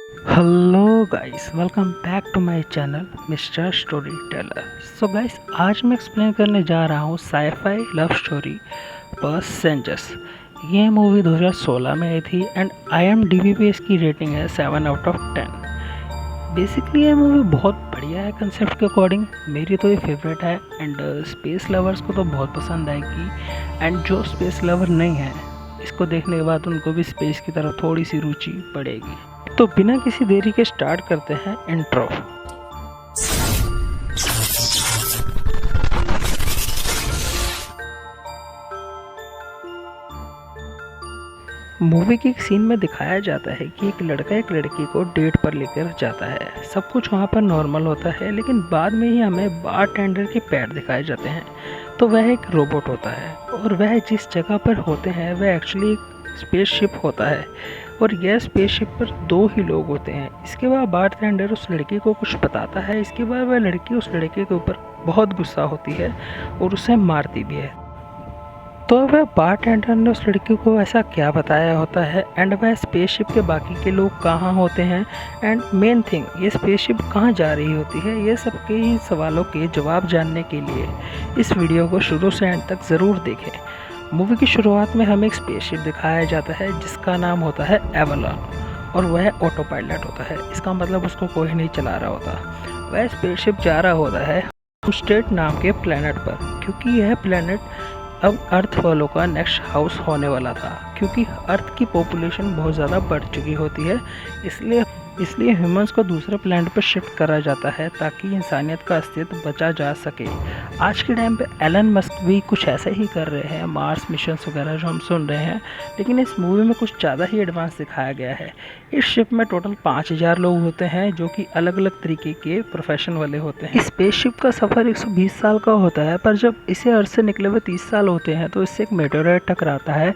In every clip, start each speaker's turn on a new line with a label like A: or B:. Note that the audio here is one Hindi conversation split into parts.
A: Hello guys, welcome back to my channel Mister Storyteller. So guys, आज मैं एक्सप्लेन करने जा रहा हूँ साईफाई लव स्टोरी पैसेंजर्स। ये मूवी 2016 में आई थी एंड IMDb पे इसकी रेटिंग है 7/10। बेसिकली ये मूवी बहुत बढ़िया है कंसेप्ट के अकॉर्डिंग। मेरी तो ये फेवरेट है एंड स्पेस लवर्स को तो बहुत पसंद आएगी। एंड जो स्पेस लवर नहीं है, इसको देखने के बाद उनको भी स्पेस की तरफ थोड़ी सी रुचि बढ़ेगी। तो बिना किसी देरी के स्टार्ट करते हैं इंट्रो। मूवी के एक सीन में दिखाया जाता है कि एक लड़का एक लड़की को डेट पर लेकर जाता है। सब कुछ वहाँ पर नॉर्मल होता है, लेकिन बाद में ही हमें बार टेंडर के पैर दिखाए जाते हैं। तो वह एक रोबोट होता है और वह जिस जगह पर होते हैं वह एक्चुअली एक स्पेसशिप होता है और यह स्पेसशिप पर 2 ही लोग होते हैं। इसके बाद बार टेंडर उस लड़की को कुछ बताता है। इसके बाद वह लड़की उस लड़के के ऊपर बहुत गुस्सा होती है और उसे मारती भी है। तो वह बार टेंडर ने उस लड़की को ऐसा क्या बताया होता है एंड वह स्पेसशिप के बाकी के लोग कहाँ होते हैं एंड मेन थिंग ये स्पेसशिप कहाँ जा रही होती है, ये सबके ही सवालों के जवाब जानने के लिए इस वीडियो को शुरू से एंड तक ज़रूर देखें। मूवी की शुरुआत में हमें एक स्पेसशिप दिखाया जाता है जिसका नाम होता है एवलॉन और वह ऑटो पायलट होता है। इसका मतलब उसको कोई नहीं चला रहा होता। वह स्पेसशिप जा रहा होता है होमस्टेड नाम के प्लेनेट पर, क्योंकि यह प्लेनेट अब अर्थ वालों का नेक्स्ट हाउस होने वाला था। क्योंकि अर्थ की पॉपुलेशन बहुत ज़्यादा बढ़ चुकी होती है, इसलिए ह्यूमंस को दूसरे प्लैनेट पर शिफ्ट करा जाता है ताकि इंसानियत का अस्तित्व बचा जा सके। आज के टाइम पे एलन मस्क भी कुछ ऐसा ही कर रहे हैं, मार्स मिशंस वगैरह जो हम सुन रहे हैं, लेकिन इस मूवी में कुछ ज़्यादा ही एडवांस दिखाया गया है। इस शिप में टोटल 5000 लोग होते हैं जो कि अलग अलग तरीके के प्रोफेशन वाले होते हैं। इस स्पेसशिप का सफ़र 120 साल का होता है, पर जब इसे अर्थ से निकले हुए 30 साल होते हैं तो इससे एक मेटेओराइट टकराता है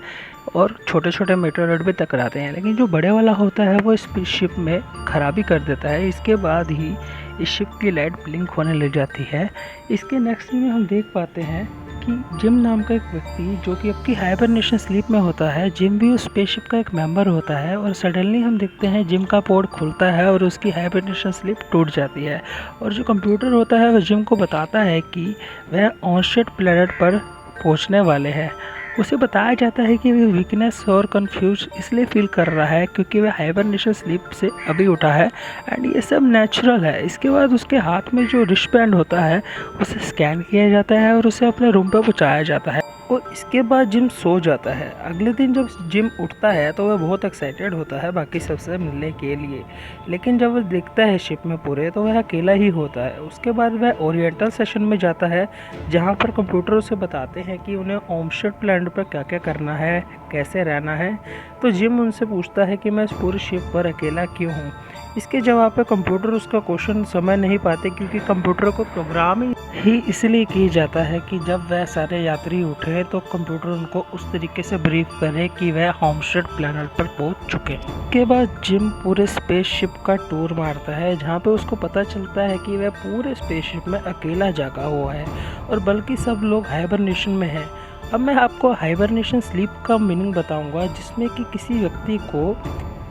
A: और छोटे छोटे मेटेओराइट भी टकराते हैं, लेकिन जो बड़े वाला होता है वो स्पेसशिप में खराबी कर देता है। इसके बाद ही इस शिप की लाइट ब्लिंक होने लग जाती है। इसके नेक्स्ट सीन में हम देख पाते हैं कि जिम नाम का एक व्यक्ति जो कि अपनी हाइबरनेशन स्लीप में होता है, जिम भी उस स्पेसशिप का एक मेंबर होता है और सडनली हम देखते हैं जिम का पोर्ट खुलता है और उसकी हाइबरनेशन स्लीप टूट जाती है। और जो कंप्यूटर होता है वह जिम को बताता है कि वह ऑनशेड प्लेनेट पर पहुंचने वाले हैं। उसे बताया जाता है कि वह वीकनेस और कंफ्यूज इसलिए फील कर रहा है क्योंकि वह हाइबरनेशन स्लीप से अभी उठा है एंड ये सब नेचुरल है। इसके बाद उसके हाथ में जो रिस्ट बैंड होता है उसे स्कैन किया जाता है और उसे अपने रूम पर पहुंचाया जाता है और इसके बाद जिम सो जाता है। अगले दिन जब जिम उठता है तो वह बहुत एक्साइटेड होता है बाकी सबसे मिलने के लिए, लेकिन जब वह देखता है शिप में पूरे तो वह अकेला ही होता है। उसके बाद वह ओरिएंटल सेशन में जाता है जहां पर कंप्यूटर उसे बताते हैं कि उन्हें ओमशेड प्लैनेट पर क्या क्या करना है, कैसे रहना है। तो जिम उनसे पूछता है कि मैं इस पूरे शिप पर अकेला क्यों हूँ। इसके जवाब पे कंप्यूटर उसका क्वेश्चन समझ नहीं पाते क्योंकि कंप्यूटर को प्रोग्राम ही इसलिए किया जाता है कि जब वह सारे यात्री उठे तो कंप्यूटर उनको उस तरीके से ब्रीफ करे कि वह होमस्टेड प्लैनेट पर पहुंच चुके हैं। उसके बाद जिम पूरे स्पेसशिप का टूर मारता है जहां पे उसको पता चलता है कि वह पूरे स्पेसशिप में अकेला जागा हुआ है और बल्कि सब लोग हाइबरनेशन में हैं। अब मैं आपको हाइबरनेशन स्लीप का मीनिंग बताऊंगा, जिसमें कि किसी व्यक्ति को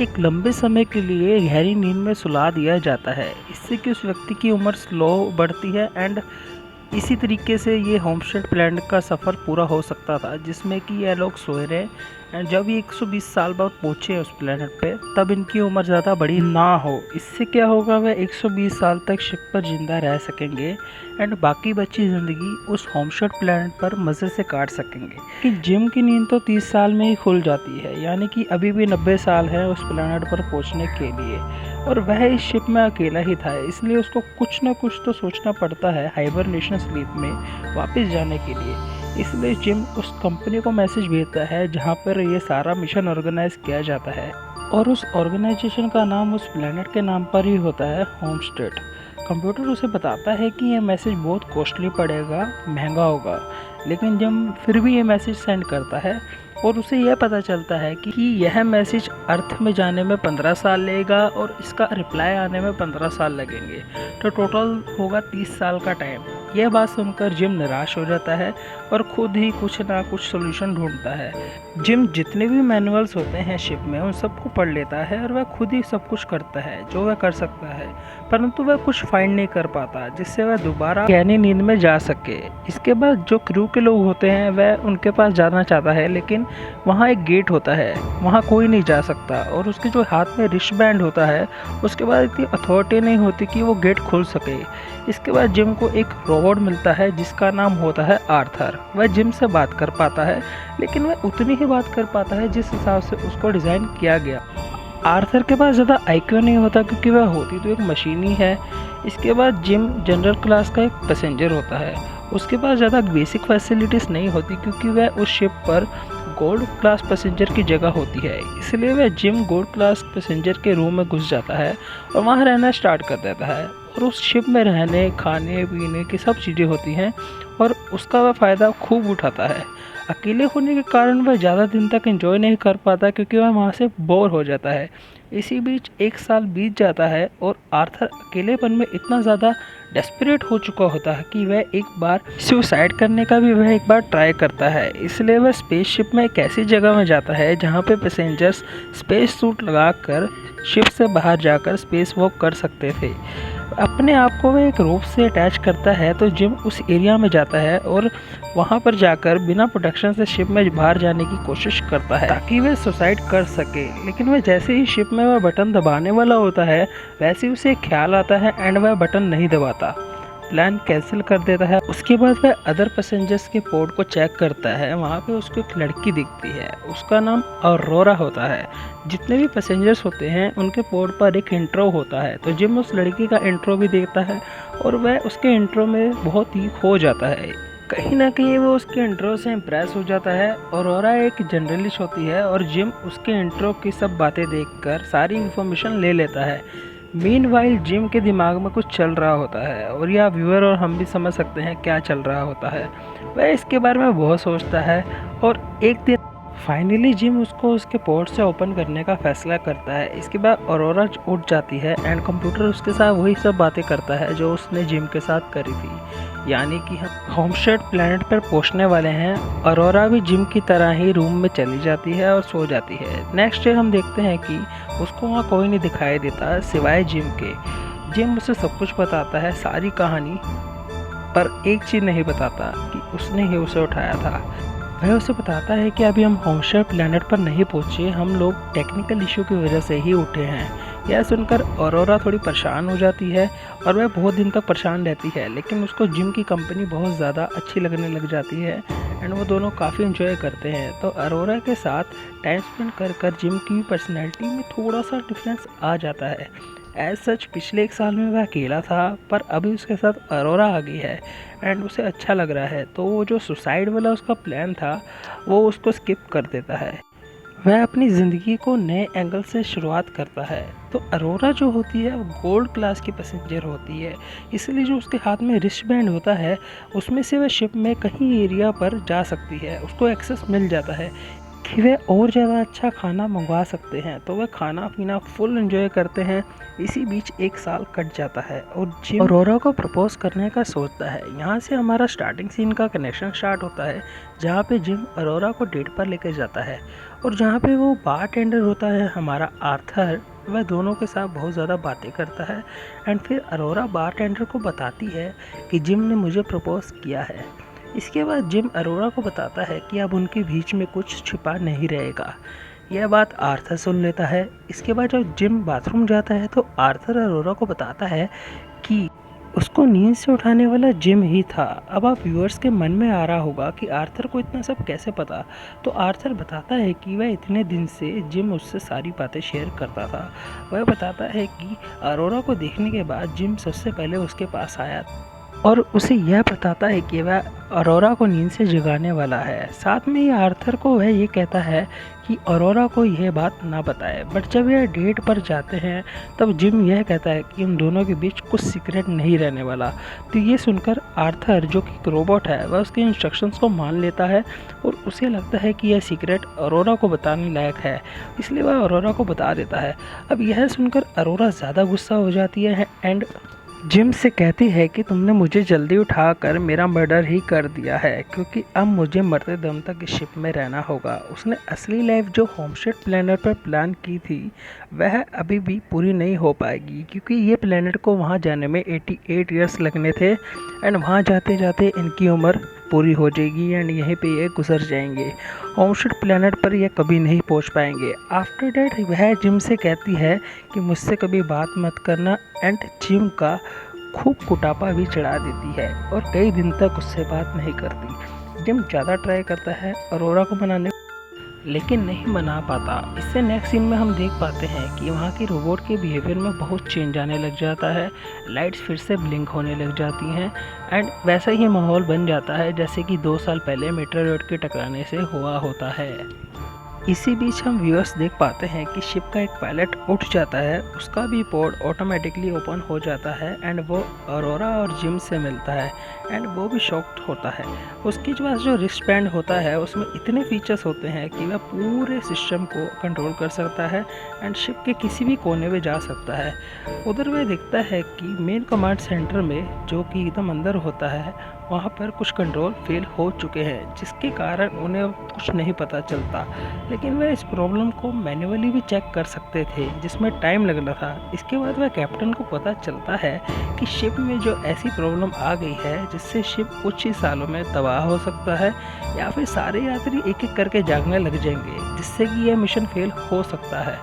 A: एक लंबे समय के लिए गहरी नींद में सुला दिया जाता है। इससे कि उस व्यक्ति की उम्र स्लो बढ़ती है एंड इसी तरीके से ये होमस्टेड प्लैनेट का सफ़र पूरा हो सकता था जिसमें कि ये लोग सोए रहे एंड जब ये 120 साल बाद पहुँचे उस प्लैनेट पे तब इनकी उम्र ज़्यादा बड़ी ना हो। इससे क्या होगा, वह 120 साल तक शिप पर ज़िंदा रह सकेंगे एंड बाकी बची ज़िंदगी उस होमस्टेड प्लैनेट पर मज़े से काट सकेंगे। कि जिम की नींद तो 30 साल में ही खुल जाती है, यानी कि अभी भी 90 साल है उस प्लैनेट पर पहुँचने के लिए और वह इस शिप में अकेला ही था। इसलिए उसको कुछ ना कुछ तो सोचना पड़ता है हाइबरनेशन स्लीप में वापस जाने के लिए। इसलिए जिम उस कंपनी को मैसेज भेजता है जहां पर ये सारा मिशन ऑर्गेनाइज किया जाता है और उस ऑर्गेनाइजेशन का नाम उस प्लेनेट के नाम पर ही होता है, होमस्टेड। कंप्यूटर उसे बताता है कि यह मैसेज बहुत कॉस्टली पड़ेगा, महंगा होगा, लेकिन जब फिर भी ये मैसेज सेंड करता है और उसे यह पता चलता है कि यह मैसेज अर्थ में जाने में 15 साल लगेगा और इसका रिप्लाई आने में 15 साल लगेंगे, तो टोटल होगा 30 साल का टाइम। यह बात सुनकर जिम निराश हो जाता है और खुद ही कुछ ना कुछ सोल्यूशन ढूंढता है। जिम जितने भी मैनुअल्स होते हैं शिप में उन सबको पढ़ लेता है और वह खुद ही सब कुछ करता है जो वह कर सकता है, परंतु वह कुछ फाइंड नहीं कर पाता जिससे वह दोबारा गहरी नींद में जा सके। इसके बाद जो क्रू के लोग होते हैं वह उनके पास जाना चाहता है, लेकिन वहाँ एक गेट होता है, वहाँ कोई नहीं जा सकता और उसके जो हाथ में रिस्ट बैंड होता है उसके बाद इतनी अथॉरिटी नहीं होती कि वो गेट खोल सके। इसके बाद जिम को एक रोबोट मिलता है जिसका नाम होता है आर्थर। वह जिम से बात कर पाता है, लेकिन वह उतनी ही बात कर पाता है जिस हिसाब से उसको डिज़ाइन किया गया। आर्थर के पास ज़्यादा आईक्यू नहीं होता क्योंकि वह होती तो एक मशीन ही है। इसके बाद जिम जनरल क्लास का एक पैसेंजर होता है। उसके पास ज़्यादा बेसिक फैसिलिटीज़ नहीं होती क्योंकि वह उस शिप पर गोल्ड क्लास पैसेंजर की जगह होती है, इसलिए वह जिम गोल्ड क्लास पैसेंजर के रूम में घुस जाता है और वहाँ रहना स्टार्ट कर देता है। और उस शिप में रहने खाने पीने की सब चीज़ें होती हैं और उसका वह फ़ायदा खूब उठाता है। अकेले होने के कारण वह ज़्यादा दिन तक एंजॉय नहीं कर पाता क्योंकि वह वहाँ से बोर हो जाता है। इसी बीच 1 साल बीत जाता है और आर्थर अकेलेपन में इतना ज़्यादा डेस्परेट हो चुका होता है कि वह एक बार सुसाइड करने का भी वह एक बार ट्राई करता है। इसलिए वह स्पेसशिप में एक ऐसी जगह में जाता है जहाँ पे पैसेंजर्स स्पेस सूट लगाकर शिप से बाहर जाकर स्पेस वॉक कर सकते थे। अपने आप को वह एक रोप से अटैच करता है तो जिम उस एरिया में जाता है और वहाँ पर जाकर बिना प्रोटेक्शन से शिप में बाहर जाने की कोशिश करता है ताकि वह सुसाइड कर सके। लेकिन वह जैसे ही शिप में वह बटन दबाने वाला होता है वैसे ही उसे ख्याल आता है एंड वह बटन नहीं दबाता, प्लान कैंसिल कर देता है। उसके बाद वह अदर पैसेंजर्स के पोर्ट को चेक करता है। वहाँ पे उसको एक लड़की दिखती है, उसका नाम ऑरोरा होता है। जितने भी पैसेंजर्स होते हैं उनके पोर्ट पर एक इंट्रो होता है, तो जिम उस लड़की का इंट्रो भी देखता है और वह उसके इंट्रो में बहुत ही खो जाता है। कहीं ना कहीं वो उसके इंट्रो से इम्प्रेस हो जाता है। ऑरोरा एक जर्नलिस्ट होती है और जिम उसके इंट्रो की सब बातें देखकर सारी इन्फॉर्मेशन ले लेता है। मीनवाइल जिम के दिमाग में कुछ चल रहा होता है और यह व्यूअर और हम भी समझ सकते हैं क्या चल रहा होता है। वह इसके बारे में बहुत सोचता है और एक दिन फाइनली जिम उसको उसके पोर्ट से ओपन करने का फैसला करता है। इसके बाद ऑरोरा उठ जाती है एंड कंप्यूटर उसके साथ वही सब बातें करता है जो उसने जिम के साथ करी थी, यानी कि हम होमस्टेड प्लेनेट पर पहुंचने वाले हैं। ऑरोरा भी जिम की तरह ही रूम में चली जाती है और सो जाती है। नेक्स्ट डे हम देखते हैं कि उसको वहाँ कोई नहीं दिखाई देता सिवाय जिम के। जिम उसे सब कुछ बताता है, सारी कहानी, पर एक चीज़ नहीं बताता कि उसने ही उसे उठाया था। वह उसे बताता है कि अभी हम होमस्टेड प्लेनेट पर नहीं पहुँचे, हम लोग टेक्निकल इशू की वजह से ही उठे हैं। यह सुनकर ऑरोरा थोड़ी परेशान हो जाती है और वह बहुत दिन तक परेशान रहती है, लेकिन उसको जिम की कंपनी बहुत ज़्यादा अच्छी लगने लग जाती है एंड वो दोनों काफ़ी एंजॉय करते हैं। तो ऑरोरा के साथ टाइम स्पेंड कर कर जिम की पर्सनैलिटी में थोड़ा सा डिफरेंस आ जाता है। एज सच पिछले 1 साल में वह अकेला था, पर अभी उसके साथ ऑरोरा आ गई है एंड उसे अच्छा लग रहा है, तो वो जो सुसाइड वाला उसका प्लान था वो उसको स्किप कर देता है। वह अपनी ज़िंदगी को नए एंगल से शुरुआत करता है। तो ऑरोरा जो होती है वो गोल्ड क्लास की पैसेंजर होती है, इसलिए जो उसके हाथ में रिस्ट बैंड होता है उसमें से वह शिप में कहीं एरिया पर जा सकती है, उसको एक्सेस मिल जाता है कि वह और ज़्यादा अच्छा खाना मंगवा सकते हैं। तो वह खाना पीना फुल एंजॉय करते हैं। इसी बीच 1 साल कट जाता है और जिम ऑरोरा को प्रपोज करने का सोचता है। यहाँ से हमारा स्टार्टिंग सीन का कनेक्शन स्टार्ट होता है जहाँ पे जिम ऑरोरा को डेट पर लेकर जाता है और जहाँ पे वो बार टेंडर होता है हमारा आर्थर, वह दोनों के साथ बहुत ज़्यादा बातें करता है एंड फिर ऑरोरा बार टेंडर को बताती है कि जिम ने मुझे प्रपोज किया है। इसके बाद जिम ऑरोरा को बताता है कि अब उनके बीच में कुछ छिपा नहीं रहेगा। यह बात आर्थर सुन लेता है। इसके बाद जब जिम बाथरूम जाता है तो आर्थर ऑरोरा को बताता है कि उसको नींद से उठाने वाला जिम ही था। अब आप व्यूअर्स के मन में आ रहा होगा कि आर्थर को इतना सब कैसे पता, तो आर्थर बताता है कि वह इतने दिन से जिम उससे सारी बातें शेयर करता था। वह बताता है कि ऑरोरा को देखने के बाद जिम सबसे पहले उसके पास आया और उसे यह बताता है कि वह अरोरा को नींद से जगाने वाला है। साथ में ही आर्थर को वह ये कहता है कि अरोरा को यह बात ना बताए। बट जब यह डेट पर जाते हैं तब जिम यह कहता है कि उन दोनों के बीच कुछ सीक्रेट नहीं रहने वाला। तो ये सुनकर आर्थर, जो कि एक रोबोट है, वह उसके इंस्ट्रक्शंस को मान लेता है और उसे लगता है कि यह सीक्रेट अरोरा को बताने लायक है, इसलिए वह अरोरा को बता देता है। अब यह सुनकर अरोरा ज़्यादा गुस्सा हो जाती है एंड जिम से कहती है कि तुमने मुझे जल्दी उठाकर मेरा मर्डर ही कर दिया है, क्योंकि अब मुझे मरते दम तक इस शिप में रहना होगा। उसने असली लाइफ जो होमस्टेड प्लेनेट पर प्लान की थी वह अभी भी पूरी नहीं हो पाएगी, क्योंकि ये प्लेनेट को वहाँ जाने में 88 ईयर्स लगने थे एंड वहाँ जाते जाते इनकी उम्र पूरी हो जाएगी एंड यहीं पे ये गुजर जाएंगे। होमस्टेड प्लेनेट पर ये कभी नहीं पहुंच पाएंगे। आफ्टर डैट वह जिम से कहती है कि मुझसे कभी बात मत करना एंड जिम का खूब कुटापा भी चढ़ा देती है और कई दिन तक उससे बात नहीं करती। जिम ज़्यादा ट्राई करता है अरोरा को मनाने, लेकिन नहीं मना पाता। इससे नेक्स्ट सीन में हम देख पाते हैं कि वहाँ की रोबोट के बिहेवियर में बहुत चेंज आने लग जाता है। लाइट्स फिर से ब्लिंक होने लग जाती हैं एंड वैसा ही माहौल बन जाता है जैसे कि 2 साल पहले मेटेओराइड के टकराने से हुआ होता है। इसी बीच हम व्यूअर्स देख पाते हैं कि शिप का एक पायलट उठ जाता है, उसका भी पोर्ट ऑटोमेटिकली ओपन हो जाता है एंड वो अरोरा और जिम से मिलता है एंड वो भी शॉक्ड होता है। उसके पास जो रिस्ट बैंड होता है उसमें इतने फीचर्स होते हैं कि वह पूरे सिस्टम को कंट्रोल कर सकता है एंड शिप के किसी भी कोने में जा सकता है। उधर वह देखता है कि मेन कमांड सेंटर में, जो कि एकदम अंदर होता है, वहाँ पर कुछ कंट्रोल फेल हो चुके हैं, जिसके कारण उन्हें कुछ नहीं पता चलता। लेकिन वह इस प्रॉब्लम को मैन्युअली भी चेक कर सकते थे, जिसमें टाइम लगना था। इसके बाद वह कैप्टन को पता चलता है कि शिप में जो ऐसी प्रॉब्लम आ गई है जिससे शिप कुछ ही सालों में तबाह हो सकता है या फिर सारे यात्री एक एक करके जागने लग जाएंगे, जिससे कि यह मिशन फेल हो सकता है।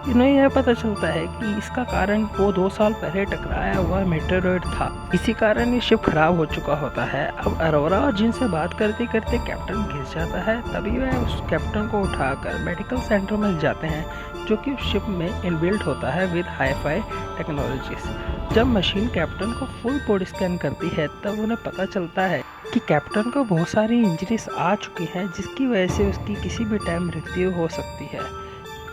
A: इन्हें यह पता चलता है कि इसका कारण वो 2 साल पहले टकराया हुआ मेटेओराइड था, इसी कारण ये शिप खराब हो चुका होता है। अब अरोरा और जिन से बात करते करते कैप्टन घिस जाता है, तभी वह उस कैप्टन को उठाकर मेडिकल सेंटर में जाते हैं, जो कि उस शिप में इनबिल्ट होता है विद हाई-फाई टेक्नोलॉजीज। जब मशीन कैप्टन को फुल बॉडी स्कैन करती है तब उन्हें पता चलता है कि कैप्टन को बहुत सारी इंजरीज आ चुकी हैं, जिसकी वजह से उसकी किसी भी टाइम मृत्यु हो सकती है,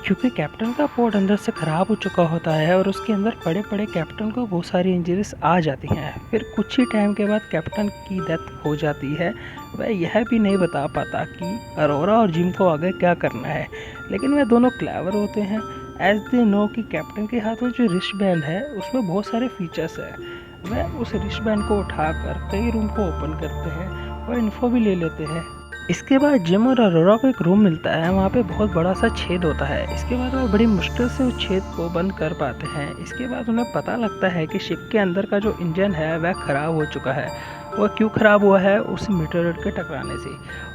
A: क्योंकि कैप्टन का पोर्ट अंदर से ख़राब हो चुका होता है और उसके अंदर पड़े पड़े कैप्टन को बहुत सारी इंजरीज आ जाती हैं। फिर कुछ ही टाइम के बाद कैप्टन की डेथ हो जाती है। वह यह भी नहीं बता पाता कि अरोरा और जिम को आगे क्या करना है, लेकिन वह दोनों क्लेवर होते हैं एज दे नो कि कैप्टन के हाथ में जो रिस्ट बैंड है उसमें बहुत सारे फीचर्स हैं। वह उस रिस्ट बैंड को उठाकर कई रूम को ओपन करते हैं और इन्फो भी ले लेते हैं। इसके बाद जिम और अरोरा को एक रूम मिलता है, वहाँ पे बहुत बड़ा सा छेद होता है। इसके बाद वह बड़ी मुश्किल से उस छेद को बंद कर पाते हैं। इसके बाद उन्हें पता लगता है कि शिप के अंदर का जो इंजन है वह ख़राब हो चुका है। वह क्यों ख़राब हुआ है? उस मेटेओराइड के टकराने से।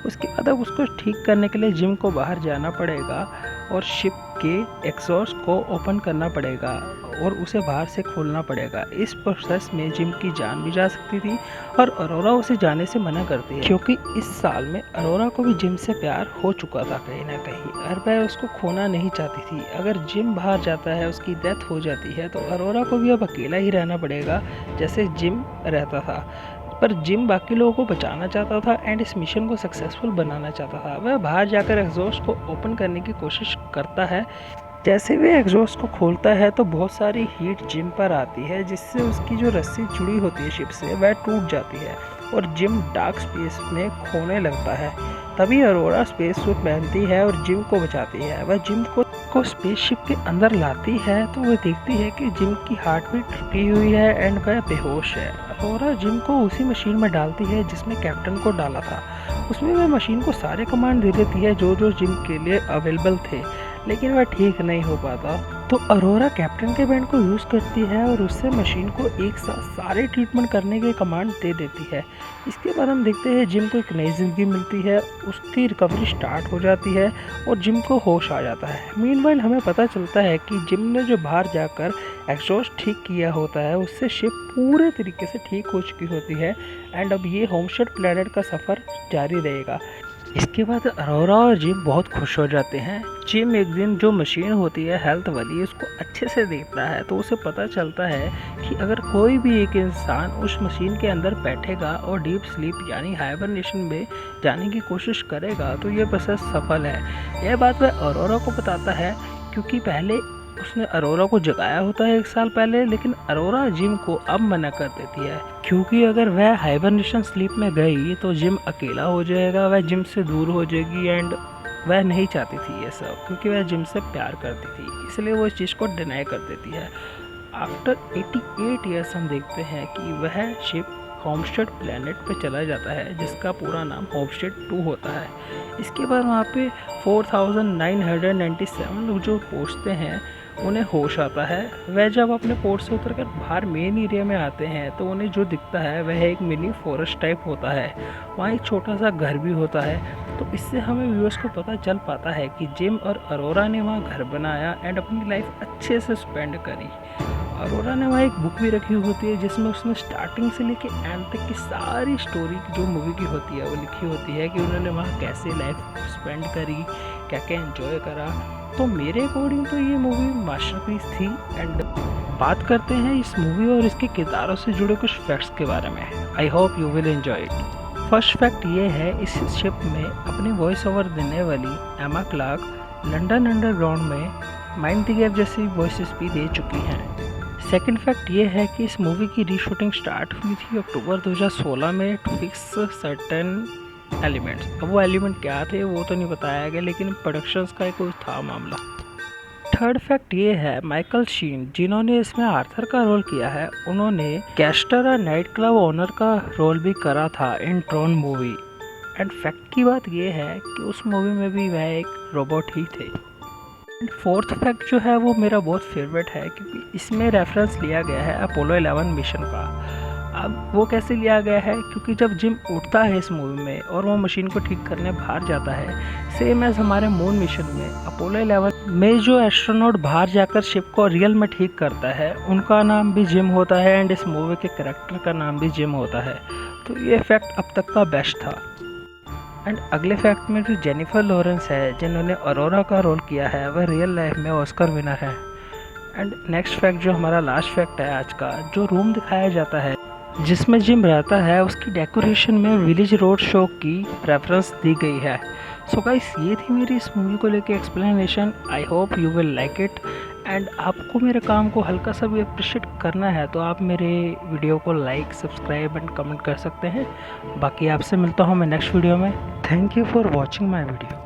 A: उसके बाद अब उसको ठीक करने के लिए जिम को बाहर जाना पड़ेगा और शिप के एग्जॉस्ट को ओपन करना पड़ेगा और उसे बाहर से खोलना पड़ेगा। इस प्रोसेस में जिम की जान भी जा सकती थी और अरोरा उसे जाने से मना करती है, क्योंकि इस साल में अरोरा को भी जिम से प्यार हो चुका था कहीं ना कहीं और वह उसको खोना नहीं चाहती थी। अगर जिम बाहर जाता है, उसकी डेथ हो जाती है, तो अरोरा को भी अब अकेला ही रहना पड़ेगा जैसे जिम रहता था। पर जिम बाकी लोगों को बचाना चाहता था एंड इस मिशन को सक्सेसफुल बनाना चाहता था। वह बाहर जाकर एग्जॉस्ट को ओपन करने की कोशिश करता है। जैसे वह एग्जॉस्ट को खोलता है तो बहुत सारी हीट जिम पर आती है, जिससे उसकी जो रस्सी जुड़ी होती है शिप से वह टूट जाती है और जिम डार्क स्पेस में खोने लगता है। तभी अरोरा स्पेस सूट पहनती है और जिम को बचाती है। वह जिम को स्पेसशिप के अंदर लाती है तो वह देखती है कि जिम की हार्ट बीट रुकी हुई है एंड वह बेहोश है। अरोरा जिम को उसी मशीन में डालती है जिसमें कैप्टन को डाला था। उसमें वह मशीन को सारे कमांड दे देती है जो जिम के लिए अवेलेबल थे, लेकिन वह ठीक नहीं हो पाता। तो अरोरा कैप्टन के बैंड को यूज़ करती है और उससे मशीन को एक साथ सारे ट्रीटमेंट करने के कमांड दे देती है। इसके बाद हम देखते हैं जिम को एक नई ज़िंदगी मिलती है, उसकी रिकवरी स्टार्ट हो जाती है और जिम को होश आ जाता है। मीनवाइल हमें पता चलता है कि जिम ने जो बाहर जाकर एग्जॉस्ट ठीक किया होता है उससे शिप पूरे तरीके से ठीक हो चुकी होती है एंड अब ये होमस्टेड प्लैनेट का सफ़र जारी रहेगा। इसके बाद अरोरा और जिम बहुत खुश हो जाते हैं। जिम एक दिन जो मशीन होती है हेल्थ वाली उसको अच्छे से देखता है, तो उसे पता चलता है कि अगर कोई भी एक इंसान उस मशीन के अंदर बैठेगा और डीप स्लीप यानी हाइबरनेशन में जाने की कोशिश करेगा तो ये प्रोसेस सफल है। यह बात वह अरोरा को बताता है, क्योंकि पहले उसने अरोरा को जगाया होता है 1 साल पहले, लेकिन अरोरा जिम को अब मना कर देती है, क्योंकि अगर वह हाइबरनेशन स्लीप में गई तो जिम अकेला हो जाएगा, वह जिम से दूर हो जाएगी एंड वह नहीं चाहती थी ये सब, क्योंकि वह जिम से प्यार करती थी, इसलिए वो इस चीज़ को डिनाई कर देती है। आफ्टर 88 ईयर्स हम देखते हैं कि वह शिप होमस्टेड प्लैनेट पे चला जाता है, जिसका पूरा नाम होमस्टेड 2 होता है। इसके बाद वहाँ पे 4997 लोग जो पहुँचते हैं उन्हें होश आता है। वह जब अपने पोर्ट से उतरकर बाहर मेन एरिया में आते हैं तो उन्हें जो दिखता है वह एक मिनी फॉरेस्ट टाइप होता है। वहाँ एक छोटा सा घर भी होता है, तो इससे हमें व्यूअर्स को पता चल पाता है कि जिम और अरोरा ने वहाँ घर बनाया एंड अपनी लाइफ अच्छे से स्पेंड करी। अरोरा ने वहाँ एक बुक भी रखी होती है जिसमें उसने स्टार्टिंग से लेके एंड तक की सारी स्टोरी जो मूवी की होती है वो लिखी होती है कि उन्होंने वहाँ कैसे लाइफ स्पेंड करी, क्या क्या एंजॉय करा। तो मेरे अकॉर्डिंग तो ये मूवी मास्टरपीस थी। एंड बात करते हैं इस मूवी और इसके किरदारों से जुड़े कुछ फैक्ट्स के बारे में। I hope you will enjoy it. First fact ये है, इस शिप में अपनी वॉइस ओवर देने वाली एमा क्लार्क लंदन अंडरग्राउंड में माइंड द गैप जैसी वॉइसेस भी दे चुकी हैं। सेकंड फैक्ट ये है कि इस मूवी की रीशूटिंग स्टार्ट हुई थी अक्टूबर 2016 में टू फिक्स सर्टेन एलिमेंट्स। अब वो एलिमेंट क्या थे वो तो नहीं बताया गया, लेकिन प्रोडक्शंस का कोई था मामला। थर्ड फैक्ट ये है, माइकल शीन जिन्होंने इसमें आर्थर का रोल किया है, उन्होंने कैस्टर और नाइट क्लब ओनर का रोल भी करा था इन ट्रोन मूवी। एंड फैक्ट की बात ये है कि उस मूवी में भी वह एक रोबोट ही थे। फोर्थ फैक्ट जो है वो मेरा बहुत फेवरेट है, क्योंकि इसमें रेफरेंस लिया गया है अपोलो 11 मिशन का। अब वो कैसे लिया गया है, क्योंकि जब जिम उठता है इस मूवी में और वो मशीन को ठीक करने बाहर जाता है, सेम एज हमारे मून मिशन में अपोलो 11 में जो एस्ट्रोनॉट बाहर जाकर शिप को रियल में ठीक करता है उनका नाम भी जिम होता है एंड इस मूवी के कैरेक्टर का नाम भी जिम होता है। तो ये फैक्ट अब तक का बेस्ट था। एंड अगले फैक्ट में जो जेनिफर लॉरेंस है जिन्होंने अरोरा का रोल किया है, वह रियल लाइफ में ऑस्कर विनर है। एंड नेक्स्ट फैक्ट जो हमारा लास्ट फैक्ट है आज का, जो रूम दिखाया जाता है जिसमें जिम रहता है, उसकी डेकोरेशन में विलेज रोड शो की रेफरेंस दी गई है। सो गाइस, ये थी मेरी इस मूवी को लेके explanation. I hope you will like it. And आपको मेरे काम को हल्का सा भी अप्रिशिएट करना है तो आप मेरे वीडियो को लाइक, सब्सक्राइब एंड कमेंट कर सकते हैं। बाकी आपसे मिलता हूँ मैं नेक्स्ट वीडियो में। Thank you for watching my video.